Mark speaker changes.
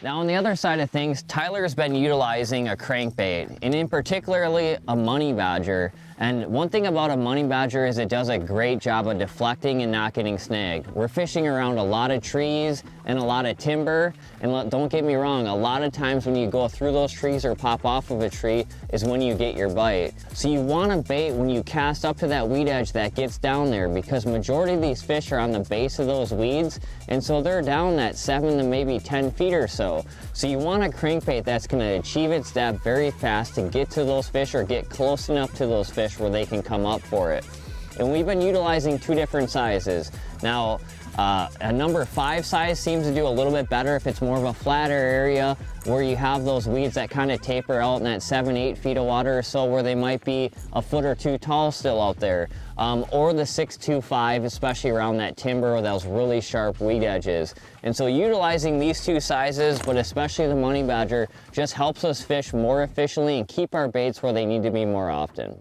Speaker 1: Now on the other side of things, Tyler's been utilizing a crankbait, and in particularly a money badger. And one thing about a money badger is it does a great job of deflecting and not getting snagged. We're fishing around a lot of trees and a lot of timber, and don't get me wrong, a lot of times when you go through those trees or pop off of a tree is when you get your bite. So you want a bait when you cast up to that weed edge that gets down there, because majority of these fish are on the base of those weeds, and so they're down that 7 to maybe 10 feet or so. So you want a crankbait that's going to achieve its depth very fast to get to those fish or get close enough to those fish where they can come up for it. And we've been utilizing 2 different sizes. Now, a number 5 size seems to do a little bit better if it's more of a flatter area where you have those weeds that kind of taper out in that 7-8 feet of water or so, where they might be a foot or 2 tall still out there. Or the 6.25, especially around that timber or those really sharp weed edges. And so utilizing these 2 sizes, but especially the money badger, just helps us fish more efficiently and keep our baits where they need to be more often.